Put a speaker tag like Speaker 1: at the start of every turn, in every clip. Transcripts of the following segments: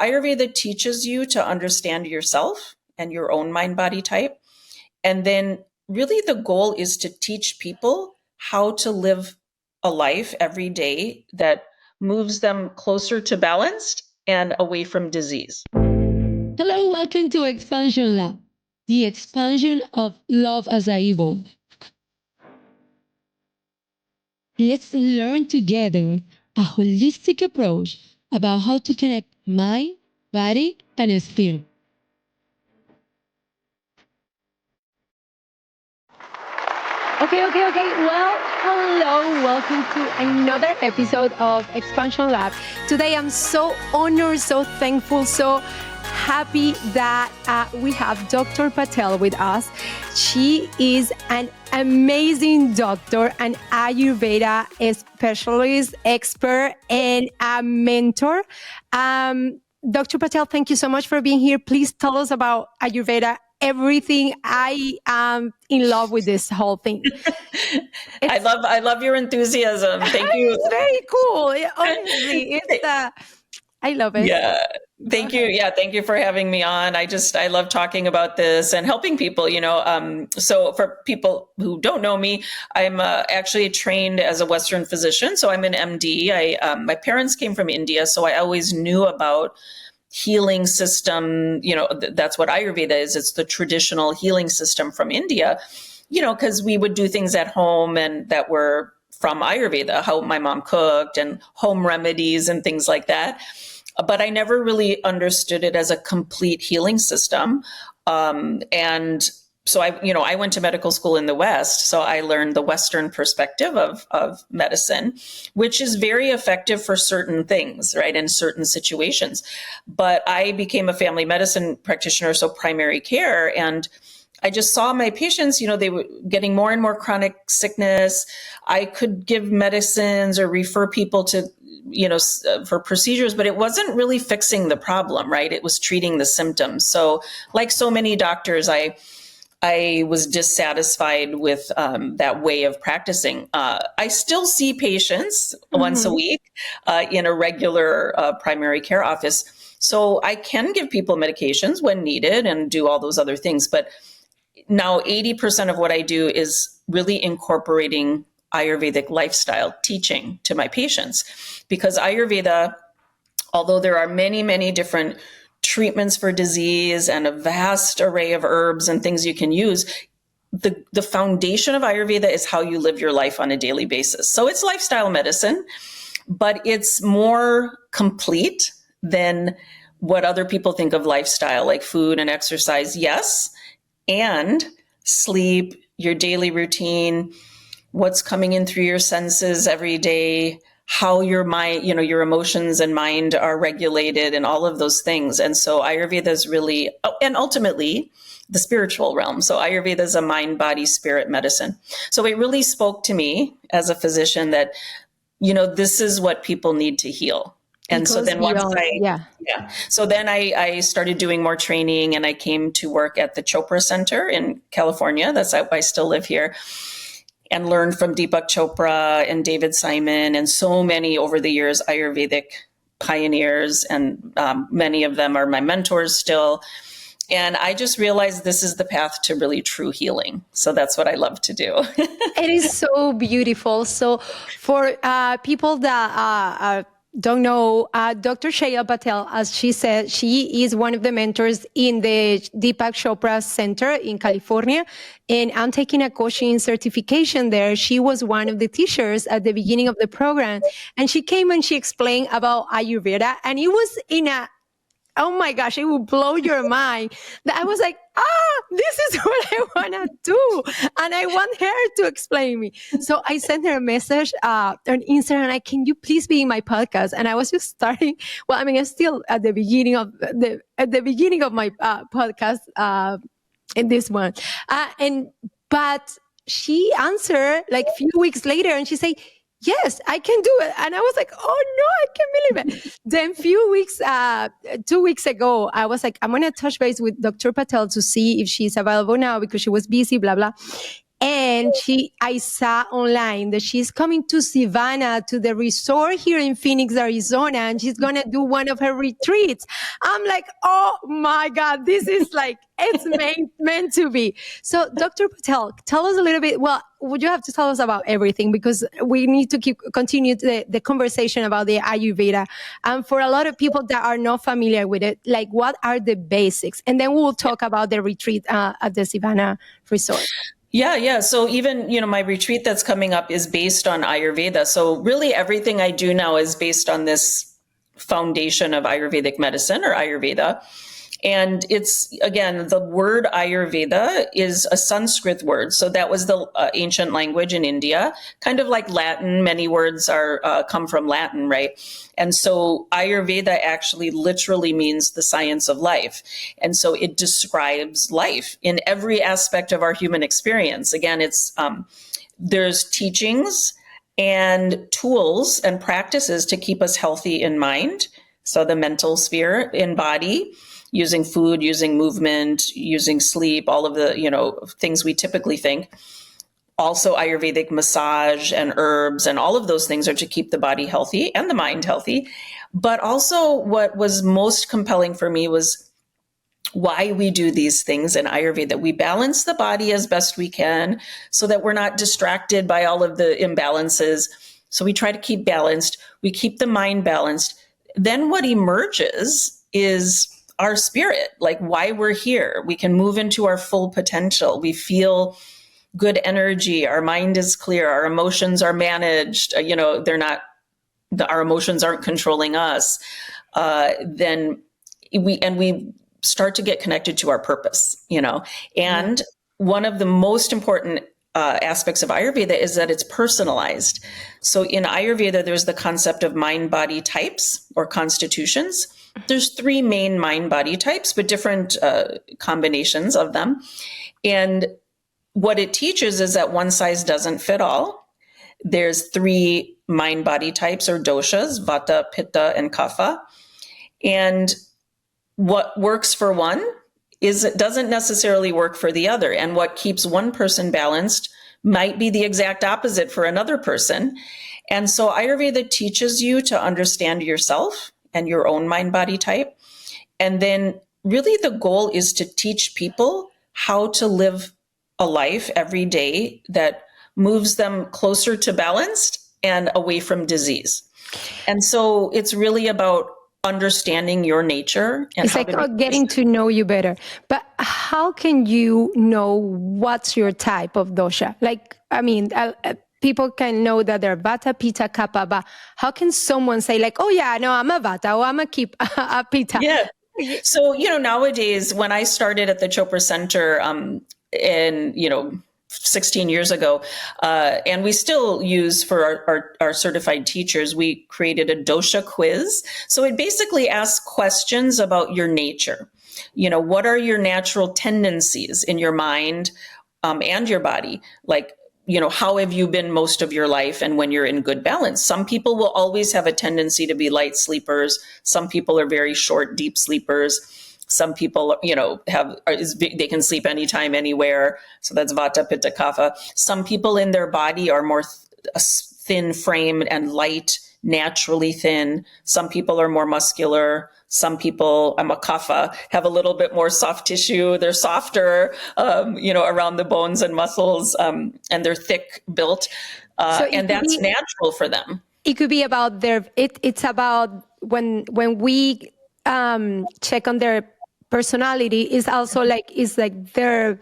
Speaker 1: Ayurveda teaches you to understand yourself and your own mind-body type. And then really the goal is to teach people how to live a life every day that moves them closer to balanced and away from disease.
Speaker 2: Hello, welcome to Expansion Lab, the expansion of love as a evil. Let's learn together a holistic approach about how to connect mind, body, and spirit. Okay. Well, hello. Welcome to another episode of Expansion Lab. Today, I'm so honored, so thankful, so happy that we have Dr. Patel with us. She is an amazing doctor, an Ayurveda specialist, expert, and a mentor. Dr. Patel, thank you so much for being here. Please tell us about Ayurveda. Everything. I am in love with this whole thing.
Speaker 1: I love your enthusiasm. Thank you.
Speaker 2: It's very cool. Honestly, I love it.
Speaker 1: Yeah. Thank you. Yeah. Thank you for having me on. I love talking about this and helping people, so for people who don't know me, I'm actually trained as a Western physician. So I'm an MD. My parents came from India, so I always knew about healing system. That's what Ayurveda is. It's the traditional healing system from India, because we would do things at home and that were from Ayurveda, how my mom cooked and home remedies and things like that. But I never really understood it as a complete healing system. And so I went to medical school in the West. So I learned the Western perspective of medicine, which is very effective for certain things, right? In certain situations. But I became a family medicine practitioner, so primary care. And I just saw my patients, they were getting more and more chronic sickness. I could give medicines or refer people to, for procedures, but it wasn't really fixing the problem, right? It was treating the symptoms. So like so many doctors, I was dissatisfied with that way of practicing. I still see patients once a week in a regular primary care office. So I can give people medications when needed and do all those other things. But now 80% of what I do is really incorporating Ayurvedic lifestyle teaching to my patients, because Ayurveda, although there are many, many different treatments for disease and a vast array of herbs and things you can use, the foundation of Ayurveda is how you live your life on a daily basis. So it's lifestyle medicine, but it's more complete than what other people think of lifestyle, like food and exercise. Yes. And sleep, your daily routine, what's coming in through your senses every day, how your mind, your emotions and mind are regulated, and all of those things. And so Ayurveda is really, and ultimately the spiritual realm. So Ayurveda is a mind, body, spirit medicine. So it really spoke to me as a physician that, this is what people need to heal. And because so then So then I started doing more training, and I came to work at the Chopra Center in California. I still live here, and learned from Deepak Chopra and David Simon and so many over the years Ayurvedic pioneers, and many of them are my mentors still. And I just realized this is the path to really true healing. So that's what I love to do.
Speaker 2: It is so beautiful. So for people that don't know, Dr. Sheila Patel, as she said, she is one of the mentors in the Deepak Chopra Center in California. And I'm taking a coaching certification there. She was one of the teachers at the beginning of the program. And she came and she explained about Ayurveda. And it was oh my gosh, it will blow your mind. That I was like, this is what I want to do. And I want her to explain me. So I sent her a message on Instagram, like, can you please be in my podcast? And I was just starting. Well, I mean, I'm still at the beginning of my podcast in this one. But she answered like a few weeks later, and she said, yes, I can do it. And I was like, oh no, I can't believe it. Then 2 weeks ago, I was like, I'm going to touch base with Dr. Patel to see if she's available now, because she was busy, blah, blah. And I saw online that she's coming to Savannah, to the resort here in Phoenix, Arizona, and she's going to do one of her retreats. I'm like, oh my God, this is like, it's meant to be. So Dr. Patel, tell us a little bit. Well, would you have to tell us about everything, because we need to continue the conversation about the Ayurveda. And for a lot of people that are not familiar with it, like, what are the basics? And then we'll talk about the retreat at the Savannah resort.
Speaker 1: Yeah. So even, my retreat that's coming up is based on Ayurveda. So really everything I do now is based on this foundation of Ayurvedic medicine, or Ayurveda. And it's, again, the word Ayurveda is a Sanskrit word. So that was the ancient language in India, kind of like Latin. Many words come from Latin, right? And so Ayurveda actually literally means the science of life. And so it describes life in every aspect of our human experience. Again, there's teachings and tools and practices to keep us healthy in mind. So the mental sphere, in body, using food, using movement, using sleep, all of the, things we typically think. Also Ayurvedic massage and herbs and all of those things are to keep the body healthy and the mind healthy. But also what was most compelling for me was why we do these things in Ayurveda. We balance the body as best we can so that we're not distracted by all of the imbalances. So we try to keep balanced. We keep the mind balanced. Then what emerges is our spirit, like why we're here. We can move into our full potential. We feel good energy. Our mind is clear. Our emotions are managed. Our emotions aren't controlling us. Then we start to get connected to our purpose, And one of the most important aspects of Ayurveda is that it's personalized. So in Ayurveda, there's the concept of mind-body types, or constitutions. There's 3 main mind-body types, but different combinations of them. And what it teaches is that one size doesn't fit all. There's 3 mind-body types, or doshas: vata, pitta, and kapha. And what works for one it doesn't necessarily work for the other. And what keeps one person balanced might be the exact opposite for another person. And so Ayurveda teaches you to understand yourself and your own mind-body type. And then really the goal is to teach people how to live a life every day that moves them closer to balanced and away from disease. And so it's really about understanding your nature. And
Speaker 2: it's like getting to know you better. But how can you know what's your type of dosha? Like, I mean, people can know that they're vata, pitta, kapha, but how can someone say like, oh yeah, no, I'm a vata, or I'm a pitta?
Speaker 1: Yeah. So, nowadays, when I started at the Chopra Center, 16 years ago, and we still use for our certified teachers, we created a dosha quiz. So it basically asks questions about your nature. What are your natural tendencies in your mind and your body? Like, how have you been most of your life and when you're in good balance? Some people will always have a tendency to be light sleepers. Some people are very short, deep sleepers. Some people, they can sleep anytime, anywhere. So that's vata, pitta, kapha. Some people in their body are more thin framed and light, naturally thin. Some people are more muscular. Some people, I'm a kapha, have a little bit more soft tissue. They're softer, around the bones and muscles, and they're thick built. And that's natural for them.
Speaker 2: It could be about it's about when we check on their personality, is also like their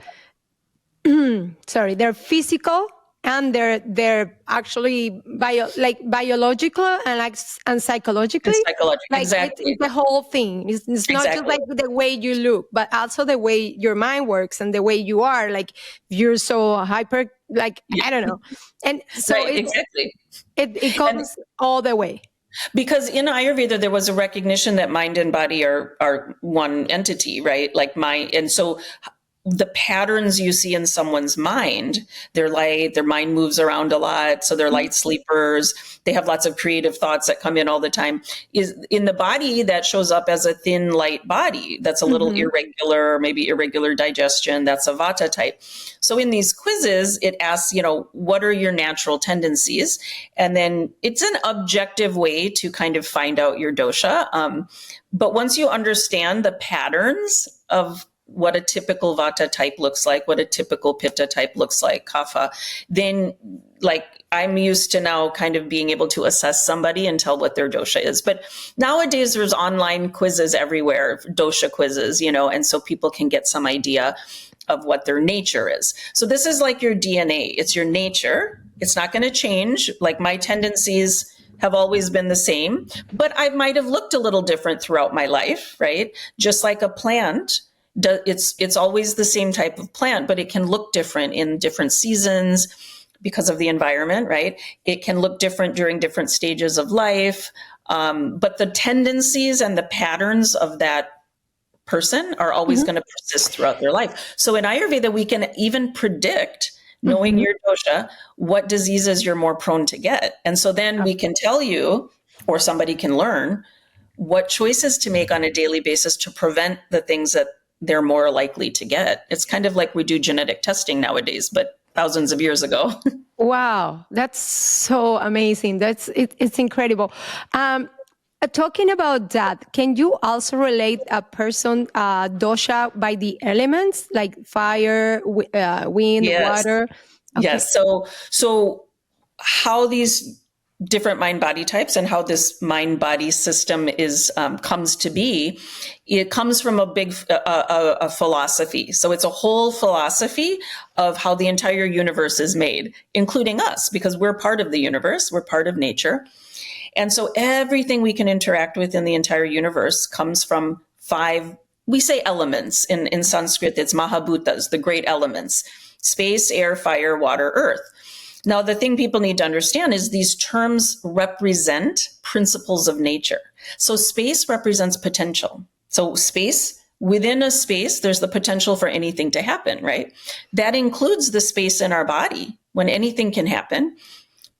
Speaker 2: their physical and they're actually biological and psychologically. Like
Speaker 1: exactly.
Speaker 2: It's the whole thing. It's not just like the way you look, but also the way your mind works and the way you are. Like you're so hyper, I don't know. And so it comes all the way.
Speaker 1: Because in Ayurveda, there was a recognition that mind and body are one entity, right? Like mind. And so the patterns you see in someone's mind, they're light, their mind moves around a lot, so they're light sleepers, they have lots of creative thoughts that come in all the time, is in the body that shows up as a thin, light body that's a little irregular, maybe irregular digestion, that's a vata type. So in these quizzes, it asks, what are your natural tendencies? And then it's an objective way to kind of find out your dosha. But once you understand the patterns of what a typical vata type looks like, what a typical pitta type looks like, kapha, then like I'm used to now kind of being able to assess somebody and tell what their dosha is. But nowadays there's online quizzes everywhere, dosha quizzes, and so people can get some idea of what their nature is. So this is like your DNA. It's your nature. It's not going to change. Like my tendencies have always been the same, but I might have looked a little different throughout my life, right? Just like a plant, it's always the same type of plant, but it can look different in different seasons because of the environment, right? It can look different during different stages of life. But the tendencies and the patterns of that person are always going to persist throughout their life. So in Ayurveda, we can even predict, knowing your dosha, what diseases you're more prone to get. And so then we can tell you, or somebody can learn, what choices to make on a daily basis to prevent the things that they're more likely to get. It's kind of like we do genetic testing nowadays, but thousands of years ago.
Speaker 2: Wow, that's so amazing. It's incredible. Talking about that, can you also relate a person dosha by the elements like fire, wind, water?
Speaker 1: Okay. Yes. So how these different mind-body types and how this mind-body system is comes to be, it comes from a big a philosophy. So it's a whole philosophy of how the entire universe is made, including us, because we're part of the universe, we're part of nature. And so everything we can interact with in the entire universe comes from 5, we say elements. In Sanskrit, it's mahabhutas, the great elements: space, air, fire, water, earth. Now, the thing people need to understand is these terms represent principles of nature. So space represents potential. So space, within a space, there's the potential for anything to happen, right? That includes the space in our body when anything can happen,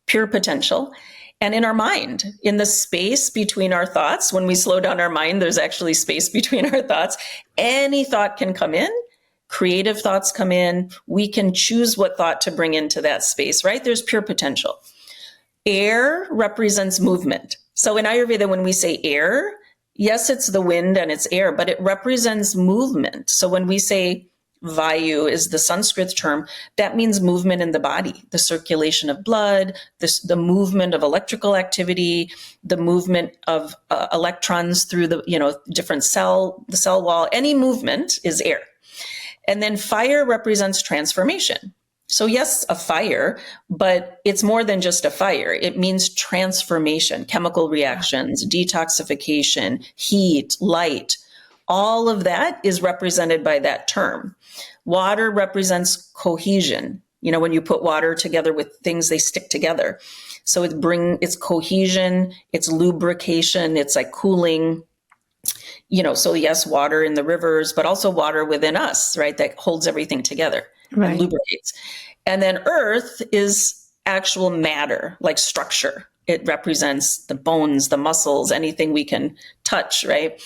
Speaker 1: pure potential. And in our mind, in the space between our thoughts, when we slow down our mind, there's actually space between our thoughts. Any thought can come in. Creative thoughts come in. We can choose what thought to bring into that space, right? There's pure potential. Air represents movement. So in Ayurveda, when we say air, yes, it's the wind and it's air, but it represents movement. So when we say Vayu is the Sanskrit term, that means movement in the body, the circulation of blood, the movement of electrical activity, the movement of electrons through the different the cell wall. Any movement is air. And then fire represents transformation. So yes, a fire, but it's more than just a fire. It means transformation, chemical reactions, detoxification, heat, light. All of that is represented by that term. Water represents cohesion. When you put water together with things, they stick together. So it's cohesion, it's lubrication, it's like cooling. So yes, water in the rivers, but also water within us, right? That holds everything together and lubricates. And then earth is actual matter, like structure. It represents the bones, the muscles, anything we can touch, right?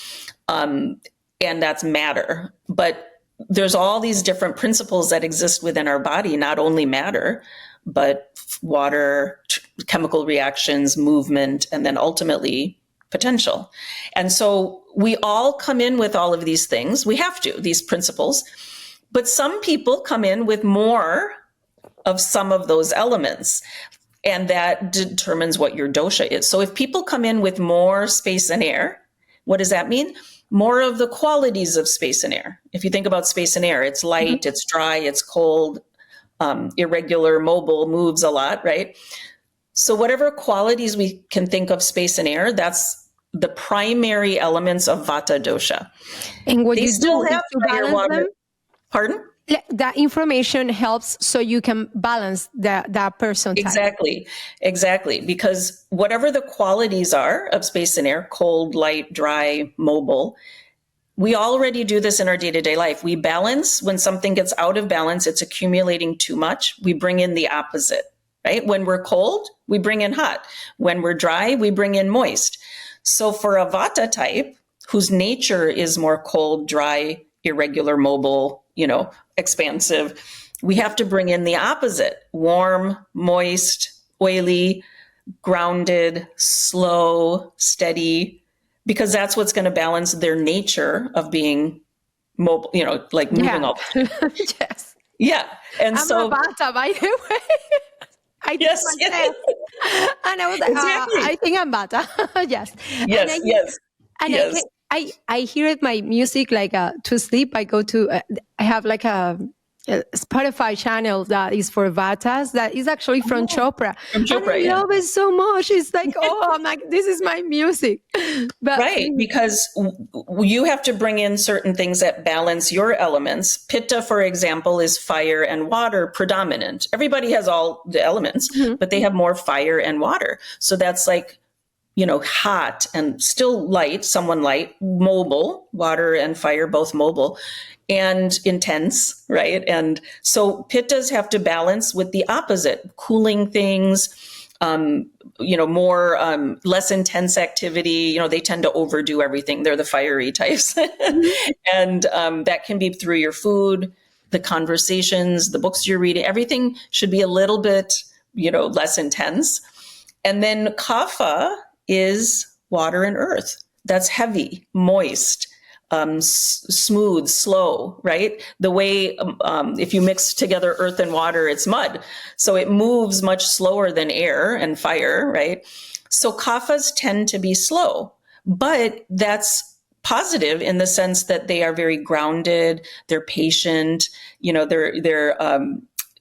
Speaker 1: And that's matter. But there's all these different principles that exist within our body, not only matter, but water, chemical reactions, movement, and then ultimately potential. And so we all come in with all of these things. We have to, these principles. But some people come in with more of some of those elements. And that determines what your dosha is. So if people come in with more space and air, what does that mean? More of the qualities of space and air. If you think about space and air, it's light, it's dry, it's cold, irregular, mobile, moves a lot, right? So whatever qualities we can think of space and air, that's the primary elements of vata dosha.
Speaker 2: And what
Speaker 1: they
Speaker 2: you
Speaker 1: still
Speaker 2: do
Speaker 1: have
Speaker 2: is to balance them?
Speaker 1: Pardon?
Speaker 2: That information helps so you can balance that person type.
Speaker 1: Exactly. Because whatever the qualities are of space and air, cold, light, dry, mobile, we already do this in our day-to-day life. We balance when something gets out of balance, it's accumulating too much. We bring in the opposite, right? When we're cold, we bring in hot. When we're dry, we bring in moist. So for a Vata type, whose nature is more cold, dry, irregular, mobile, expansive, we have to bring in the opposite: warm, moist, oily, grounded, slow, steady, because that's what's going to balance their nature of being mobile, like moving all the time.
Speaker 2: Yes.
Speaker 1: Yeah. And
Speaker 2: I'm
Speaker 1: so,
Speaker 2: a Vata, by the way. I did
Speaker 1: yes,
Speaker 2: my
Speaker 1: yes,
Speaker 2: test, and I was like,
Speaker 1: exactly.
Speaker 2: I think I'm Vata. Yes.
Speaker 1: Yes, yes,
Speaker 2: And
Speaker 1: yes.
Speaker 2: I hear it my music like to sleep. I go to I have like a Spotify channel that is for Vatas that is actually from Chopra,
Speaker 1: From
Speaker 2: and I
Speaker 1: Chopra, yeah.
Speaker 2: love it so much. It's like, oh, I'm like, this is my music. But
Speaker 1: Right, because you have to bring in certain things that balance your elements. Pitta, for example, is fire and water predominant. Everybody has all the elements, but they have more fire and water. So that's like, hot and still light, someone light, mobile, water and fire, both mobile, and intense, right? And so pittas have to balance with the opposite, cooling things, more, less intense activity. They tend to overdo everything. They're the fiery types. And that can be through your food, the conversations, the books you're reading. Everything should be a little bit, less intense. And then kapha is water and earth. That's heavy, moist, smooth, slow, right? The way, if you mix together earth and water, it's mud. So it moves much slower than air and fire, right? So kaphas tend to be slow, but that's positive in the sense that they are very grounded, they're patient, they're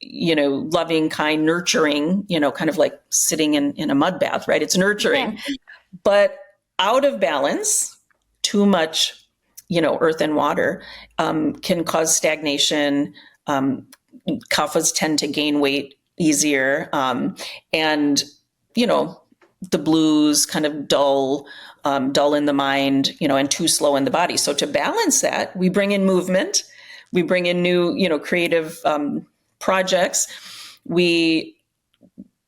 Speaker 1: loving, kind, nurturing, kind of like sitting in a mud bath, right? It's nurturing. Yeah. But out of balance, too much, earth and water can cause stagnation. Kaphas tend to gain weight easier. And, the blues, kind of dull in the mind, and too slow in the body. So to balance that, we bring in movement, we bring in new, creative projects. We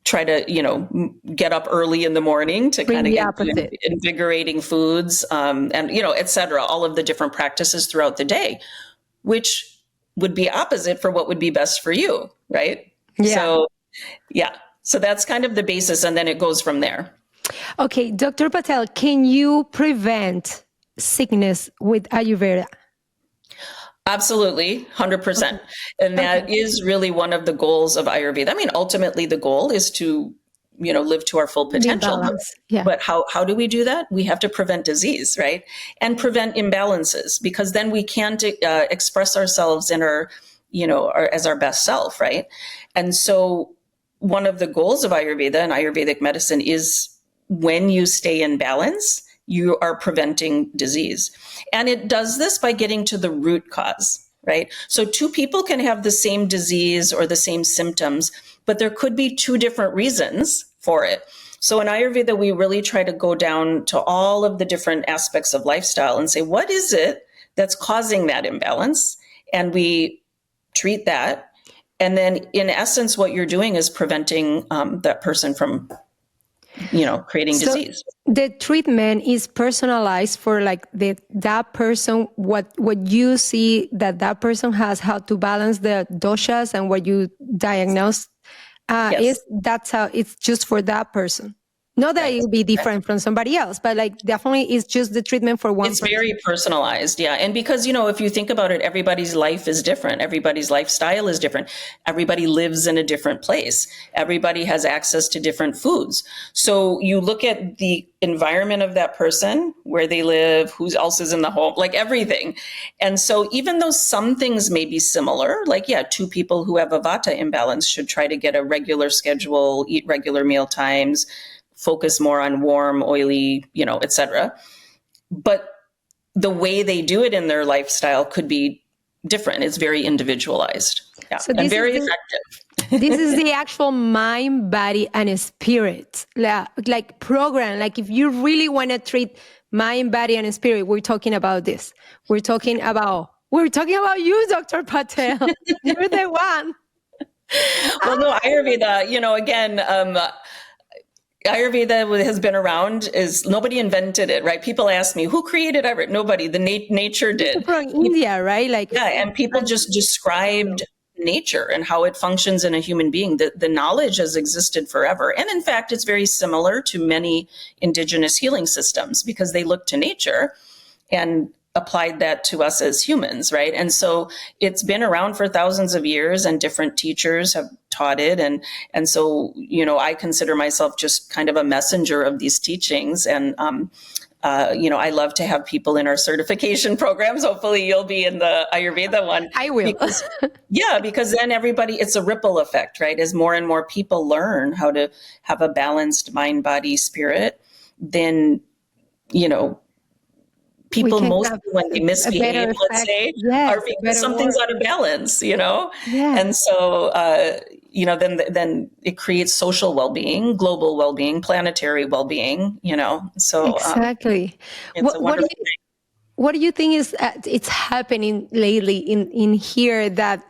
Speaker 1: try to, get up early in the morning to kind of get invigorating foods, and, et cetera, all of the different practices throughout the day, which would be opposite for what would be best for you, right? Yeah. So, yeah. So that's kind of the basis, and then it goes from there.
Speaker 2: Okay, Dr. Patel, can you prevent sickness with Ayurveda?
Speaker 1: Absolutely, 100%. And that is really one of the goals of Ayurveda. I mean, ultimately, the goal is to, live to our full potential. Yeah. But how do we do that? We have to prevent disease, right? And prevent imbalances, because then we can't express ourselves in our, as our best self, right? And so one of the goals of Ayurveda and Ayurvedic medicine is when you stay in balance, you are preventing disease. And it does this by getting to the root cause, right? So two people can have the same disease or the same symptoms, but there could be two different reasons for it. So in Ayurveda, we really try to go down to all of the different aspects of lifestyle and say, what is it that's causing that imbalance? And we treat that. And then in essence, what you're doing is preventing that person from creating disease.
Speaker 2: The treatment is personalized for like that person, what you see that person has, how to balance the doshas, and what you diagnose
Speaker 1: Yes.
Speaker 2: that's how it's just for that person. Not that it'll be different from somebody else, but like definitely it's just the treatment for one person.
Speaker 1: It's very personalized, yeah. And because, if you think about it, everybody's life is different. Everybody's lifestyle is different. Everybody lives in a different place. Everybody has access to different foods. So you look at the environment of that person, where they live, who else is in the home, like everything. And so even though some things may be similar, like, two people who have a Vata imbalance should try to get a regular schedule, eat regular meal times, focus more on warm, oily, et cetera. But the way they do it in their lifestyle could be different. It's very individualized, and very effective.
Speaker 2: This is the actual mind, body, and spirit, like program. Like if you really want to treat mind, body, and spirit, we're talking about this. We're talking about you, Dr. Patel. You're the one.
Speaker 1: Well, no, Ayurveda, again, Ayurveda has been around, is nobody invented it, right? People ask me, who created Ayurveda? Nobody, nature did.
Speaker 2: From India, right?
Speaker 1: Yeah, and people just described nature and how it functions in a human being. The knowledge has existed forever. And in fact, it's very similar to many indigenous healing systems because they look to nature and applied that to us as humans, right? And so it's been around for thousands of years and different teachers have taught it. And so, I consider myself just kind of a messenger of these teachings. And, I love to have people in our certification programs. Hopefully you'll be in the Ayurveda one.
Speaker 2: I will.
Speaker 1: Because then everybody, it's a ripple effect, right? As more and more people learn how to have a balanced mind, body, spirit, then, people mostly when they misbehave, let's say, are because something's out of balance, Yeah. And so, then it creates social well-being, global well-being, planetary well-being, so
Speaker 2: exactly.
Speaker 1: It's a wonderful thing.
Speaker 2: What do you think is it's happening lately in here that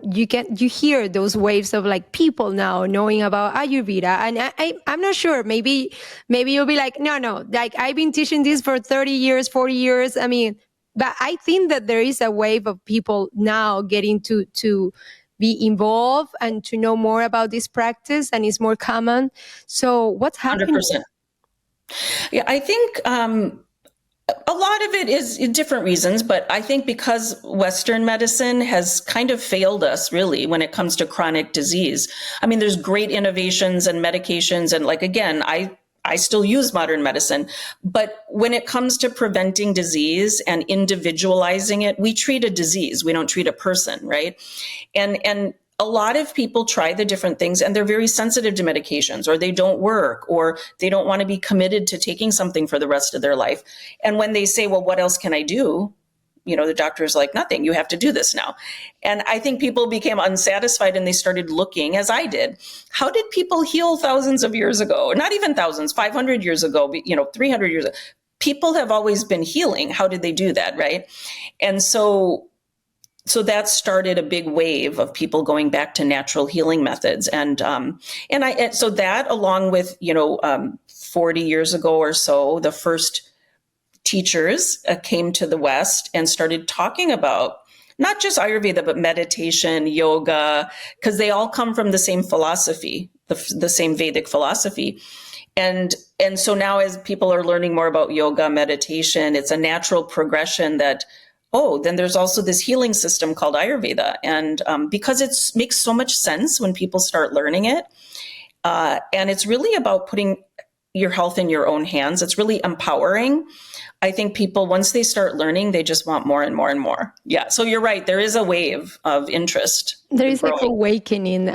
Speaker 2: you hear those waves of like people now knowing about Ayurveda, and I'm not sure, maybe you'll be like no, like I've been teaching this for 30 years, 40 years. I mean, but I think that there is a wave of people now getting to be involved and to know more about this practice, and it's more common. So what's happening?
Speaker 1: 100%. Yeah, I think a lot of it is different reasons, but I think because Western medicine has kind of failed us really when it comes to chronic disease. I mean, there's great innovations and medications. And like, again, I still use modern medicine, but when it comes to preventing disease and individualizing it, we treat a disease. We don't treat a person, right? And a lot of people try the different things and they're very sensitive to medications, or they don't work, or they don't want to be committed to taking something for the rest of their life. And when they say, well, what else can I do? The doctor's like, nothing, you have to do this now. And I think people became unsatisfied and they started looking, as I did, how did people heal thousands of years ago? Not even thousands, 500 years ago, 300 years ago. People have always been healing. How did they do that, right? And so that started a big wave of people going back to natural healing methods. So that, along with, 40 years ago or so, the first teachers came to the West and started talking about not just Ayurveda, but meditation, yoga, because they all come from the same philosophy, the same Vedic philosophy. And so now as people are learning more about yoga, meditation, it's a natural progression that, then there's also this healing system called Ayurveda. And because it makes so much sense when people start learning it. And it's really about putting your health in your own hands. It's really empowering. I think people, once they start learning, they just want more and more and more. Yeah. So you're right. There is a wave of interest.
Speaker 2: There is like awakening.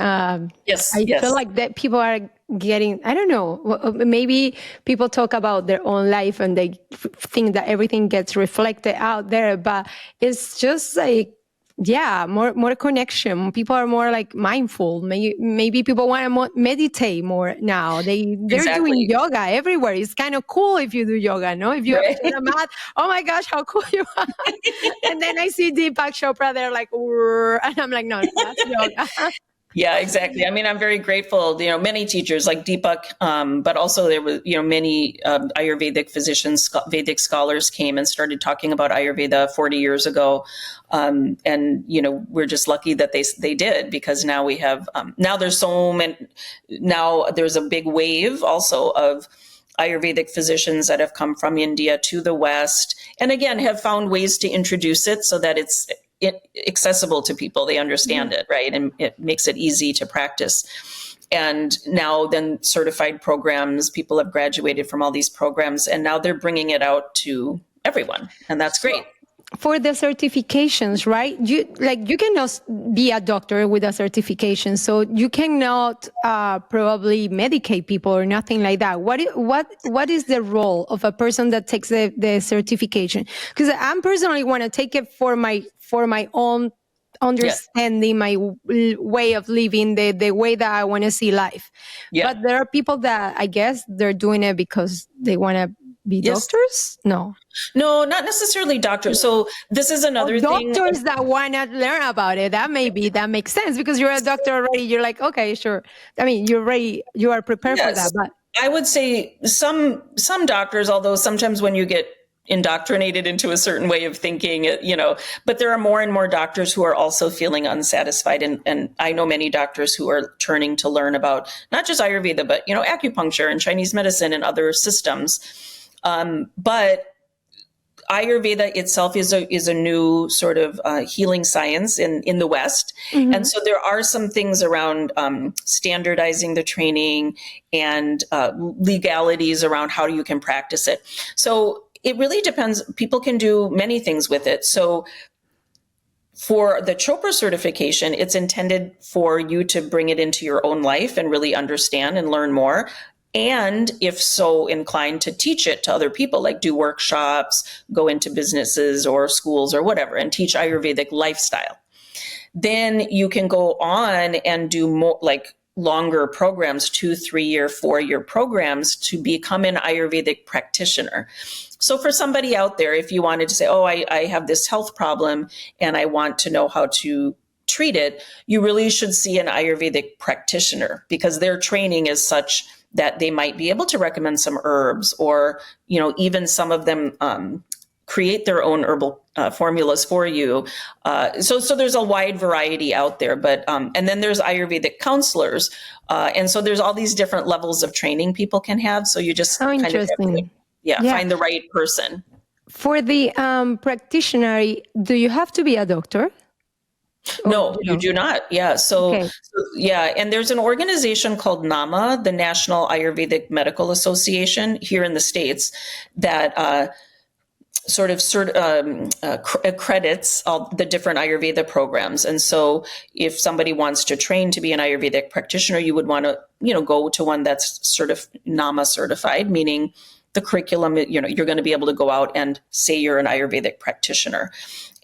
Speaker 1: Yes.
Speaker 2: I feel like that people are getting, I don't know, maybe people talk about their own life and they think that everything gets reflected out there, but it's just like, more connection. People are more like mindful. Maybe people want to meditate more now. They're doing yoga everywhere. It's kind of cool if you do yoga, no? If you have a mat, oh my gosh, how cool you are. And then I see Deepak Chopra, they're like, and I'm like, no, that's yoga.
Speaker 1: Yeah, exactly. I mean, I'm very grateful, many teachers like Deepak, but also there were, many Ayurvedic physicians, Vedic scholars came and started talking about Ayurveda 40 years ago. And, we're just lucky that they did, because now we have, now there's a big wave also of Ayurvedic physicians that have come from India to the West, and again, have found ways to introduce it so that it's accessible to people. They understand it, right? And it makes it easy to practice. And now then certified programs, people have graduated from all these programs, and now they're bringing it out to everyone. And that's great.
Speaker 2: For the certifications, right? You cannot be a doctor with a certification, so you cannot probably medicate people or nothing like that. What is the role of a person that takes the certification? Because I personally want to take it for my own understanding my way of living, the way that I want to see life.
Speaker 1: Yeah.
Speaker 2: But there are people that I guess they're doing it because they want to be
Speaker 1: Yes.
Speaker 2: doctors. No,
Speaker 1: not necessarily doctors. So this is another thing.
Speaker 2: doctors that want to learn about it. That makes sense because you're a doctor already. You're like, okay, sure. I mean, you are prepared for that. But
Speaker 1: I would say some doctors, although sometimes when you get indoctrinated into a certain way of thinking, but there are more and more doctors who are also feeling unsatisfied. And I know many doctors who are turning to learn about not just Ayurveda, but, acupuncture and Chinese medicine and other systems. But Ayurveda itself is a new sort of healing science in the West. Mm-hmm. And so there are some things around standardizing the training and legalities around how you can practice it. So it really depends. People can do many things with it. So for the Chopra certification, it's intended for you to bring it into your own life and really understand and learn more. And if so inclined, to teach it to other people, like do workshops, go into businesses or schools or whatever, and teach Ayurvedic lifestyle. Then you can go on and do more, like longer programs, 2, 3 year, 4 year programs to become an Ayurvedic practitioner. So for somebody out there, if you wanted to say, oh, I have this health problem and I want to know how to treat it, you really should see an Ayurvedic practitioner, because their training is such that they might be able to recommend some herbs, or, even some of them create their own herbal formulas for you. So there's a wide variety out there, but, and then there's Ayurvedic counselors. And so there's all these different levels of training people can have. So you just
Speaker 2: kind of have to,
Speaker 1: find the right person.
Speaker 2: For the practitioner, do you have to be a doctor?
Speaker 1: No, you do not. Yeah. And there's an organization called NAMA, the National Ayurvedic Medical Association here in the States, that accredits all the different Ayurveda programs. And so if somebody wants to train to be an Ayurvedic practitioner, you would want to, go to one that's sort of NAMA certified, meaning the curriculum, you're going to be able to go out and say you're an Ayurvedic practitioner.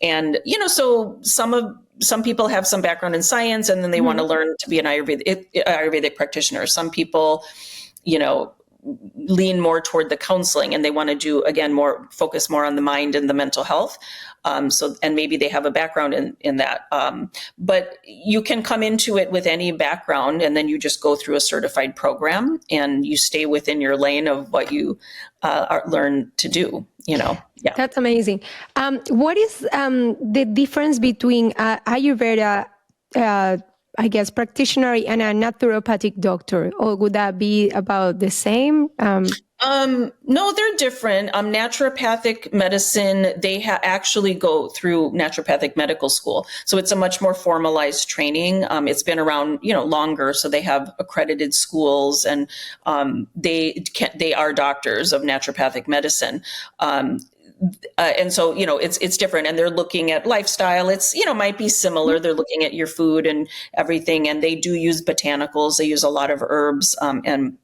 Speaker 1: And, so some people have some background in science, and then they want to learn to be an Ayurvedic practitioner. Some people, lean more toward the counseling, and they want to do, again, focus more on the mind and the mental health. And maybe they have a background in that. But you can come into it with any background, and then you just go through a certified program and you stay within your lane of what you learn to do, Yeah.
Speaker 2: That's amazing. What is the difference between Ayurveda, I guess, practitioner and a naturopathic doctor? Or would that be about the same?
Speaker 1: No, they're different. Naturopathic medicine, they actually go through naturopathic medical school. So it's a much more formalized training. It's been around, longer. So they have accredited schools, and they are doctors of naturopathic medicine. And so, it's different, and they're looking at lifestyle. It's, might be similar. They're looking at your food and everything. And they do use botanicals. They use a lot of herbs, and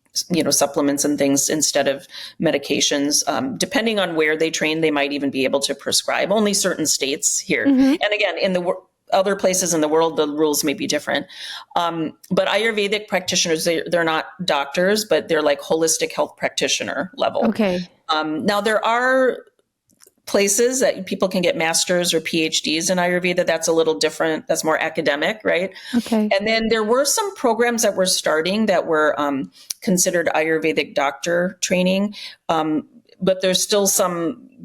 Speaker 1: supplements and things instead of medications. Depending on where they train, they might even be able to prescribe. Only certain states here. Mm-hmm. And again, in the other places in the world, the rules may be different. But Ayurvedic practitioners, they're not doctors, but they're like holistic health practitioner level.
Speaker 2: Okay.
Speaker 1: Now there are places that people can get masters or PhDs in Ayurveda. That's a little different. That's more academic, right?
Speaker 2: Okay.
Speaker 1: And then there were some programs that were starting that were considered Ayurvedic doctor training. But there's still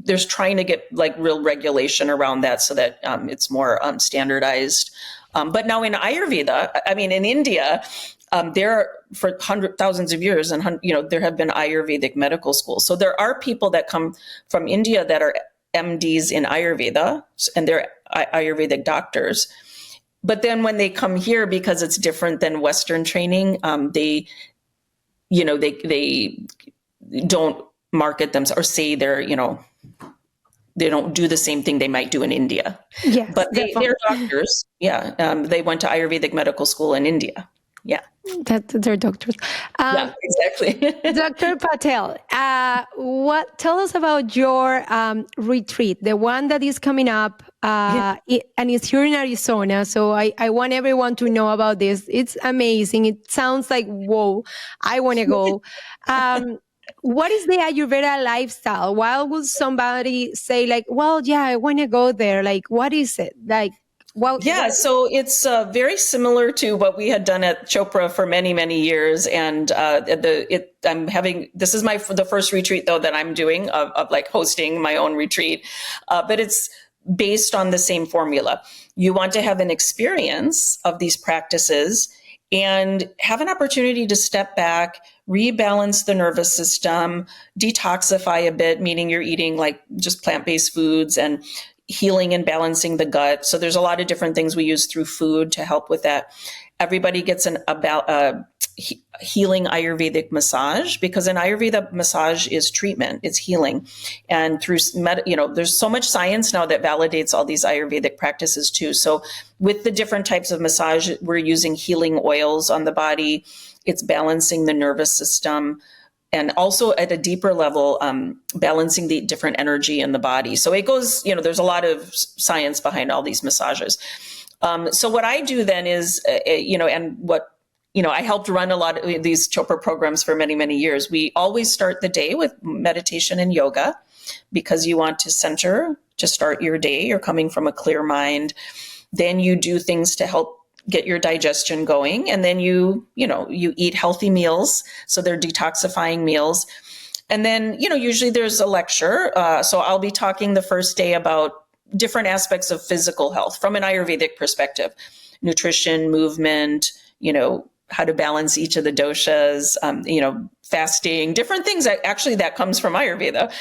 Speaker 1: there's trying to get like real regulation around that so that it's more standardized. But now in Ayurveda, in India, there for thousands of years, and there have been Ayurvedic medical schools. So there are people that come from India that are MDs in Ayurveda, and they're Ayurvedic doctors. But then when they come here, because it's different than Western training, they don't market them or say they're, they don't do the same thing they might do in India.
Speaker 2: Yes,
Speaker 1: but they're doctors. Yeah. They went to Ayurvedic medical school in India. Yeah.
Speaker 2: That they're doctors.
Speaker 1: Yeah, exactly.
Speaker 2: Dr. Patel, tell us about your retreat, the one that is coming up, and it's here in Arizona. So I want everyone to know about this. It's amazing. It sounds like, whoa, I want to go. What is the Ayurveda lifestyle? Why would somebody say like, well, yeah, I want to go there? Like, what is it? Like,
Speaker 1: Yeah, so it's very similar to what we had done at Chopra for many, many years. And this is the first retreat though that I'm doing of like hosting my own retreat, but it's based on the same formula. You want to have an experience of these practices and have an opportunity to step back, rebalance the nervous system, detoxify a bit, meaning you're eating like just plant-based foods and healing and balancing the gut. So there's a lot of different things we use through food to help with that. Everybody gets a healing Ayurvedic massage, because an Ayurveda massage is treatment, it's healing. And through, there's so much science now that validates all these Ayurvedic practices too. So with the different types of massage, we're using healing oils on the body. It's balancing the nervous system, and also at a deeper level, balancing the different energy in the body. So it goes, there's a lot of science behind all these massages. So what I do then is, I helped run a lot of these Chopra programs for many, many years. We always start the day with meditation and yoga, because you want to center to start your day. You're coming from a clear mind. Then you do things to help get your digestion going. And then you eat healthy meals. So they're detoxifying meals. And then, usually there's a lecture. So I'll be talking the first day about different aspects of physical health from an Ayurvedic perspective, nutrition, movement, how to balance each of the doshas, fasting, different things that comes from Ayurveda.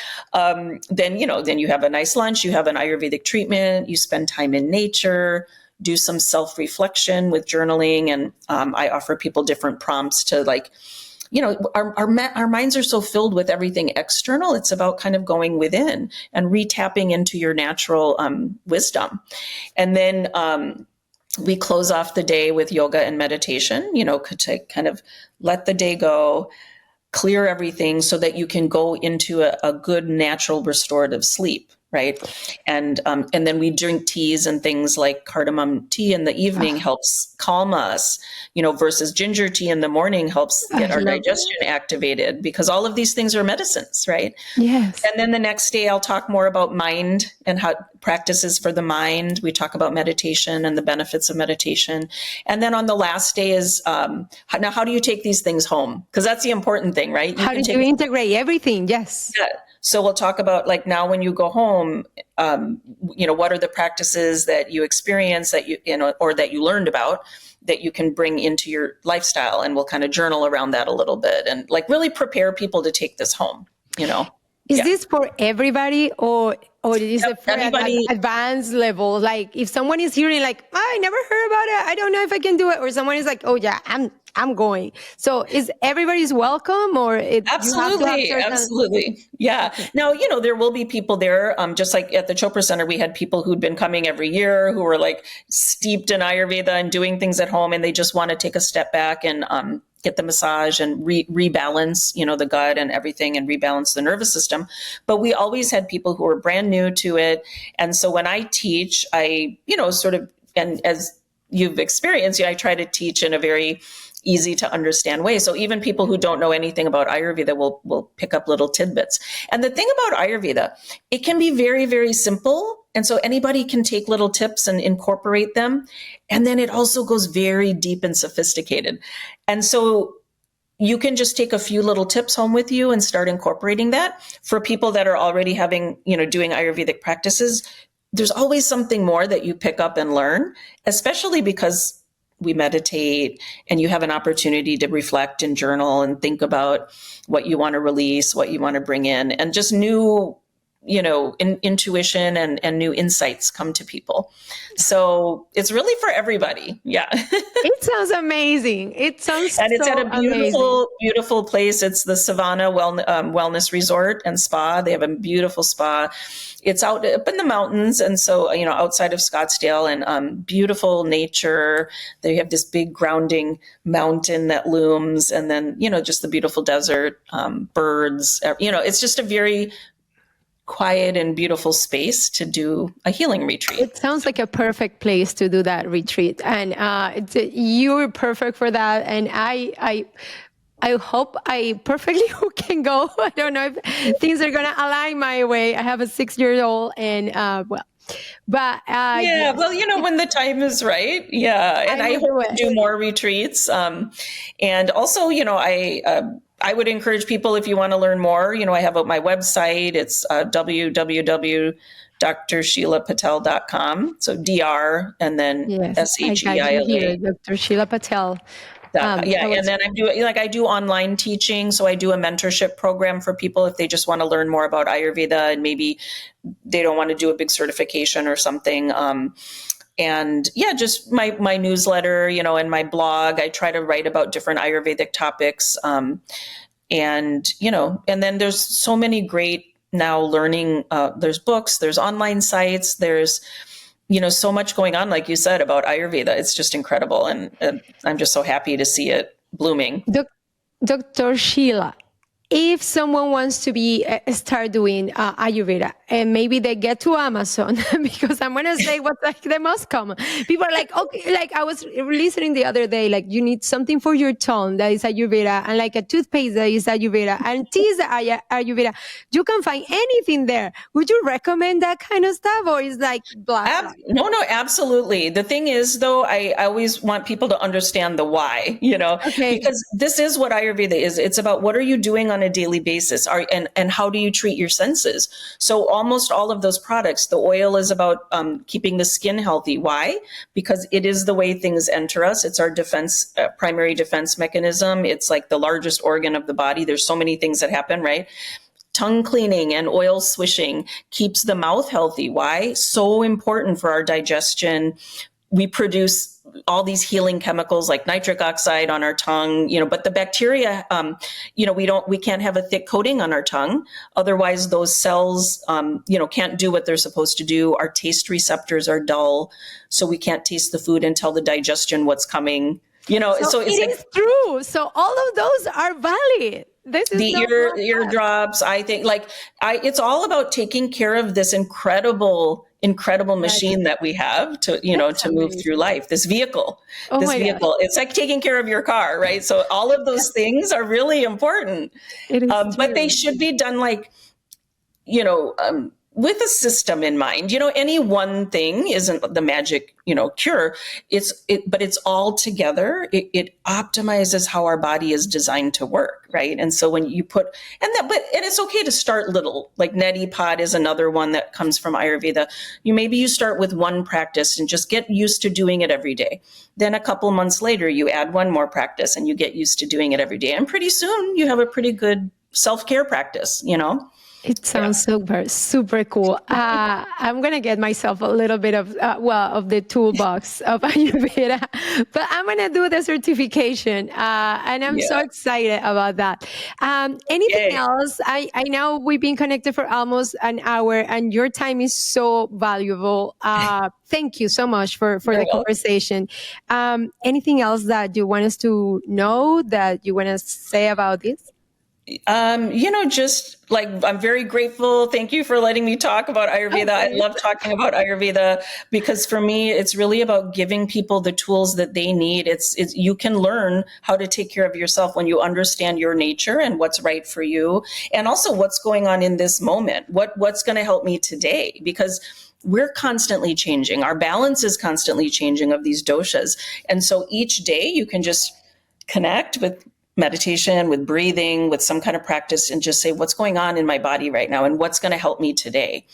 Speaker 1: Then you have a nice lunch, you have an Ayurvedic treatment, you spend time in nature, do some self-reflection with journaling. And I offer people different prompts to our minds are so filled with everything external. It's about kind of going within and retapping into your natural wisdom. And then we close off the day with yoga and meditation, to kind of let the day go, clear everything so that you can go into a good, natural, restorative sleep. Right. And then we drink teas and things like cardamom tea in the evening helps calm us, versus ginger tea in the morning helps get our digestion activated, because all of these things are medicines. Right.
Speaker 2: Yes.
Speaker 1: And then the next day I'll talk more about mind and how practices for the mind. We talk about meditation and the benefits of meditation. And then on the last day is, now how do you take these things home? Because that's the important thing, right?
Speaker 2: How do you integrate everything? Yes.
Speaker 1: Yeah. So we'll talk about now when you go home, what are the practices that you experience that or that you learned about that you can bring into your lifestyle, and we'll kind of journal around that a little bit and really prepare people to take this home.
Speaker 2: Is this for everybody, or is it for
Speaker 1: everybody?
Speaker 2: Advanced level? Like if someone is hearing like, I never heard about it, I don't know if I can do it, or someone is like, oh yeah, I'm going. So is everybody's welcome, or
Speaker 1: absolutely, absolutely, yeah. Now there will be people there. Just like at the Chopra Center, we had people who'd been coming every year who were like steeped in Ayurveda and doing things at home, and they just want to take a step back and get the massage and rebalance, the gut and everything, and rebalance the nervous system. But we always had people who were brand new to it, and so when I teach, I and as you've experienced, I try to teach in a very easy to understand way. So even people who don't know anything about Ayurveda will pick up little tidbits. And the thing about Ayurveda, it can be very, very simple. And so anybody can take little tips and incorporate them. And then it also goes very deep and sophisticated. And so you can just take a few little tips home with you and start incorporating that. For people that are already doing Ayurvedic practices, there's always something more that you pick up and learn, especially because we meditate and you have an opportunity to reflect and journal and think about what you want to release, what you want to bring in, and just new intuition and new insights come to people. So it's really for everybody. Yeah.
Speaker 2: It sounds amazing. It sounds
Speaker 1: And it's
Speaker 2: so
Speaker 1: at a
Speaker 2: amazing.
Speaker 1: beautiful place. It's the Savannah Wellness Resort and Spa. They have a beautiful spa. It's out up in the mountains. And so, outside of Scottsdale, and beautiful nature. They have this big grounding mountain that looms, and then, just the beautiful desert, birds. It's just a very quiet and beautiful space to do a healing retreat.
Speaker 2: It sounds like a perfect place to do that retreat, and you're perfect for that. And I hope I perfectly can go. I don't know if things are gonna align my way. I have a 6-year-old, and
Speaker 1: yeah, well, when the time is right, yeah, and I hope to do more retreats. And also, I would encourage people, if you want to learn more, I have my website. It's www.drssheilapatel.com. So DR and then SHEILA.
Speaker 2: Dr. Sheila Patel.
Speaker 1: And then I do online teaching. So I do a mentorship program for people if they just want to learn more about Ayurveda and maybe they don't want to do a big certification or something. And just my newsletter, and my blog, I try to write about different Ayurvedic topics. And then there's so many great now learning, there's books, there's online sites, there's, so much going on, like you said, about Ayurveda. It's just incredible. And I'm just so happy to see it blooming.
Speaker 2: Dr. Sheila, if someone wants to start doing Ayurveda, and maybe they get to Amazon, because I'm going to say what's like the most common. People are like, okay, like I was listening the other day, like you need something for your tongue that is Ayurveda, and like a toothpaste that is Ayurveda, and tea is Ayurveda. You can find anything there. Would you recommend that kind of stuff, or is like blah?
Speaker 1: No, absolutely. The thing is, though, I always want people to understand the why, because this is what Ayurveda is. It's about what are you doing on a daily basis, and how do you treat your senses? So almost all of those products, the oil is about keeping the skin healthy. Why? Because it is the way things enter us. It's our primary defense mechanism. It's like the largest organ of the body. There's so many things that happen, right? Tongue cleaning and oil swishing keeps the mouth healthy. Why? So important for our digestion. We produce all these healing chemicals like nitric oxide on our tongue, but the bacteria, we can't have a thick coating on our tongue. Otherwise those cells, can't do what they're supposed to do. Our taste receptors are dull. So we can't taste the food and tell the digestion what's coming, so it's
Speaker 2: it is true. So all of those are valid. This is
Speaker 1: the eardrops. I think it's all about taking care of this incredible machine that we have to, to move through life, this vehicle. It's like taking care of your car, right? So all of those things are really important. But they should be done with a system in mind. Any one thing isn't the magic, cure. But it's all together. It optimizes how our body is designed to work, right? And so when you but it's okay to start little. Like neti pot is another one that comes from Ayurveda. Maybe you start with one practice and just get used to doing it every day. Then a couple months later, you add one more practice and you get used to doing it every day. And pretty soon you have a pretty good self-care practice,
Speaker 2: It sounds super cool. I'm going to get myself a little bit of the toolbox of Ayurveda, but I'm going to do the certification. And I'm so excited about that. Anything else? I know we've been connected for almost an hour and your time is so valuable. Thank you so much for the conversation. Anything else that you want us to know, that you want to say about this?
Speaker 1: Just like, I'm very grateful. Thank you for letting me talk about Ayurveda. I love talking about Ayurveda because for me, it's really about giving people the tools that they need. You can learn how to take care of yourself when you understand your nature and what's right for you. And also what's going on in this moment. What's going to help me today? Because we're constantly changing. Our balance is constantly changing of these doshas. And so each day you can just connect with meditation, with breathing, with some kind of practice and just say, what's going on in my body right now and what's going to help me today?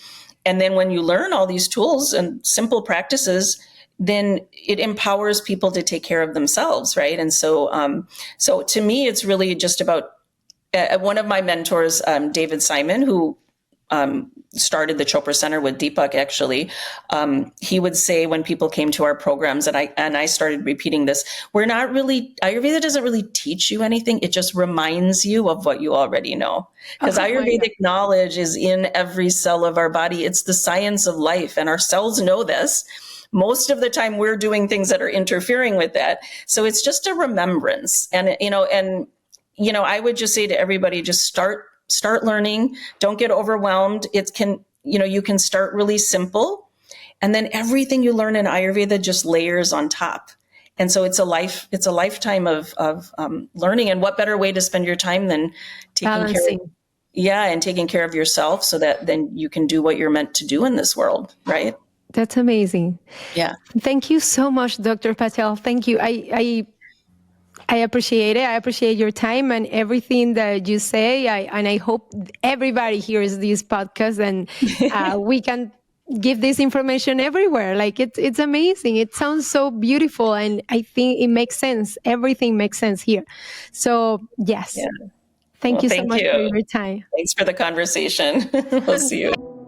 Speaker 1: And then when you learn all these tools and simple practices, then it empowers people to take care of themselves, right? And so to me, it's really just about one of my mentors, David Simon, who started the Chopra Center with Deepak, actually, he would say when people came to our programs, and I started repeating this, Ayurveda doesn't really teach you anything. It just reminds you of what you already know. Because Ayurvedic knowledge is in every cell of our body. It's the science of life, and our cells know this. Most of the time we're doing things that are interfering with that. So it's just a remembrance. And, I would just say to everybody, just start learning. Don't get overwhelmed. You can start really simple, and then everything you learn in Ayurveda just layers on top. And so it's a lifetime of learning. And what better way to spend your time than taking care of yourself, so that then you can do what you're meant to do in this world, right?
Speaker 2: That's amazing.
Speaker 1: Yeah.
Speaker 2: Thank you so much, Dr. Patel. Thank you. I appreciate it. I appreciate your time and everything that you say. And I hope everybody hears this podcast, and we can give this information everywhere. Like it's amazing. It sounds so beautiful, and I think it makes sense. Everything makes sense here. So yes. Yeah. Thank you so much for your time.
Speaker 1: Thanks for the conversation. We'll see you.